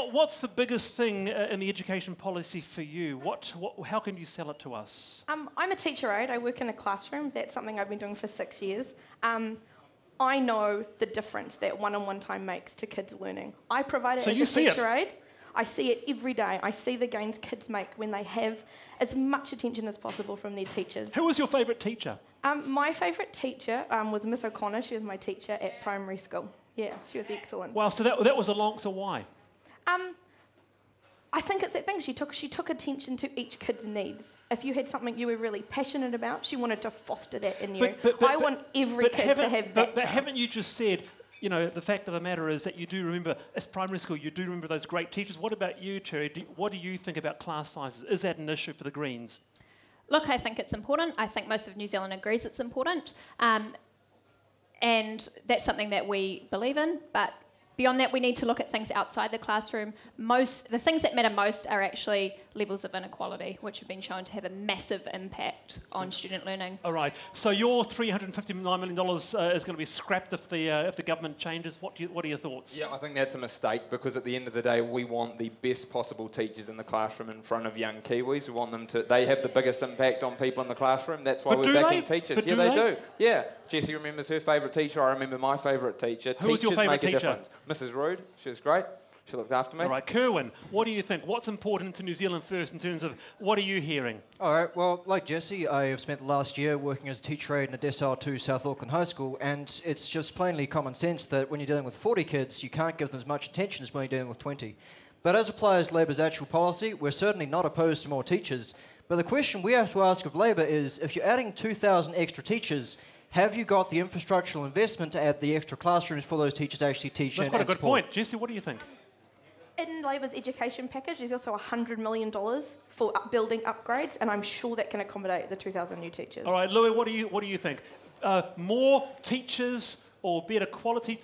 what's the biggest thing in the education policy for you? How can you sell it to us? I'm a teacher aide. I work in a classroom. That's something I've been doing for 6 years. I know the difference that one-on-one time makes to kids learning. I provide it as a teacher aide. I see it every day. I see the gains kids make when they have as much attention as possible from their teachers. Who was your favourite teacher? My favourite teacher was Miss O'Connor. She was my teacher at primary school. Yeah, she was excellent. Wow, so that was a long... So why? I think it's that thing. She took attention to each kid's needs. If you had something you were really passionate about, she wanted to foster that in you. I want every kid to have that But haven't you just said, you know, the fact of the matter is that you do remember, as primary school, you do remember those great teachers. What about you, Terry? What do you think about class sizes? Is that an issue for the Greens? Look, I think it's important. I think most of New Zealand agrees it's important. And that's something that we believe in, but beyond that, we need to look at things outside the classroom. The things that matter most are actually levels of inequality, which have been shown to have a massive impact on student learning. All right. So your $359 million is going to be scrapped if the government changes. What are your thoughts? Yeah, I think that's a mistake, because at the end of the day, we want the best possible teachers in the classroom in front of young Kiwis. We want them to... They have the biggest impact on people in the classroom. That's why we're backing teachers. Yeah, they do. Yeah. Jessie remembers her favourite teacher. I remember my favourite teacher. Who was your favourite teacher? Difference. Mrs. Rood. She was great. She looked after me. All right, Kerwin, what do you think? What's important to New Zealand First in terms of what are you hearing? All right, well, like Jessie, I have spent the last year working as a teacher aide in a decile 2 South Auckland High School, and it's just plainly common sense that when you're dealing with 40 kids, you can't give them as much attention as when you're dealing with 20. But as applies Labour's actual policy, we're certainly not opposed to more teachers. But the question we have to ask of Labour is, if you're adding 2,000 extra teachers, have you got the infrastructural investment to add the extra classrooms for those teachers to actually teach? That's quite a good point. Jessie, what do you think? In Labour's education package, there's also $100 million for building upgrades, and I'm sure that can accommodate the 2,000 new teachers. All right, Louis, what do you think? More teachers or better quality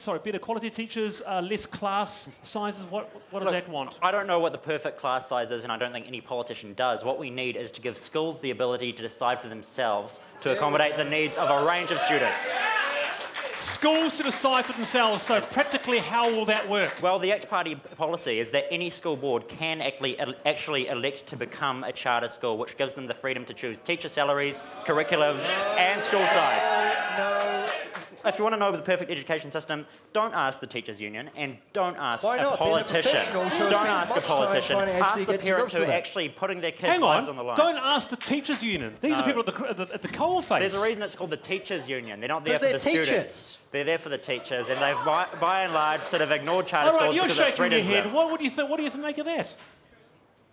teachers, less class sizes? What does that want? I don't know what the perfect class size is, and I don't think any politician does. What we need is to give schools the ability to decide for themselves to accommodate the needs of a range of students. Schools to decide for themselves, so practically how will that work? Well, the ACT Party policy is that any school board can actually elect to become a charter school, which gives them the freedom to choose teacher salaries, curriculum, and school size. If you want to know the perfect education system, don't ask the teachers' union and don't ask a politician. Don't ask a politician. Ask the parents who are actually putting their kids' lives on the line. Don't ask the teachers' union. These are people at the coalface. There's a reason it's called the teachers' union. They're not there for the students. They're there for the teachers, and they've by and large sort of ignored charter schools because it threatens them. What do you make of that?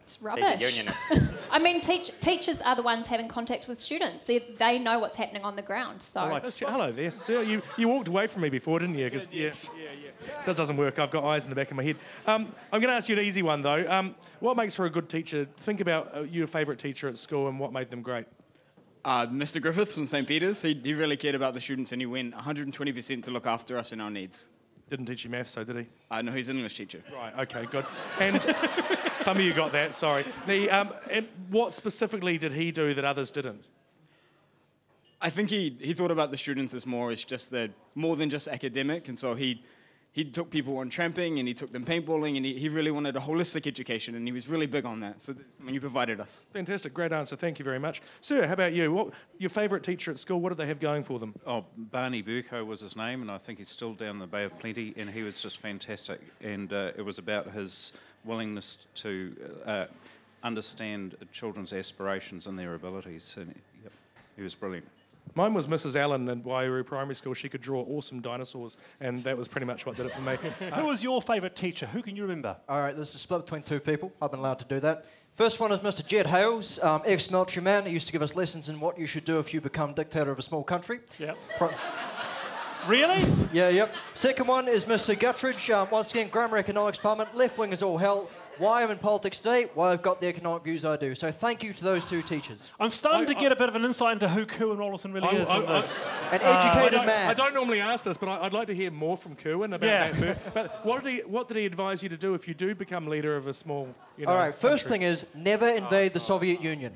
It's rubbish. I mean, teachers are the ones having contact with students. They know what's happening on the ground. So. Right. Hello there, sir. You walked away from me before, didn't you? Yes. That doesn't work. I've got eyes in the back of my head. I'm going to ask you an easy one, though. What makes for a good teacher? Think about your favourite teacher at school and what made them great. Mr. Griffith from St. Peter's. He really cared about the students, and he went 120% to look after us and our needs. Didn't teach you maths, though, did he? No, he's an English teacher. Right, okay, good. And some of you got that, sorry. And what specifically did he do that others didn't? I think he thought about the students as more than just academic, and so he took people on tramping and he took them paintballing, and he really wanted a holistic education, and he was really big on that. So that's something you provided us. Fantastic, great answer. Thank you very much. Sir, how about you? Your favourite teacher at school, what did they have going for them? Oh, Barney Burko was his name, and I think he's still down the Bay of Plenty, and he was just fantastic. And it was about his willingness to understand children's aspirations and their abilities. And, yep, he was brilliant. Mine was Mrs. Allen at Waiuru Primary School. She could draw awesome dinosaurs, and that was pretty much what did it for me. Who was your favourite teacher? Who can you remember? All right, this is split between 2 people. I've been allowed to do that. First one is Mr. Jed Hales, ex-military man. He used to give us lessons in what you should do if you become dictator of a small country. Yep. Really? Yeah, yep. Second one is Mr. Guttridge. Once again, grammar economics department. Left wing is all hell. Why I'm in politics today, why I've got the economic views I do. So thank you to those 2 teachers. I'm starting to get a bit of an insight into who Kerwin Rollason really is. An educated man. I don't normally ask this, but I'd like to hear more from Kerwin about that. But what did he advise you to do if you do become leader of a small, All right, first thing is never invade the Soviet Union.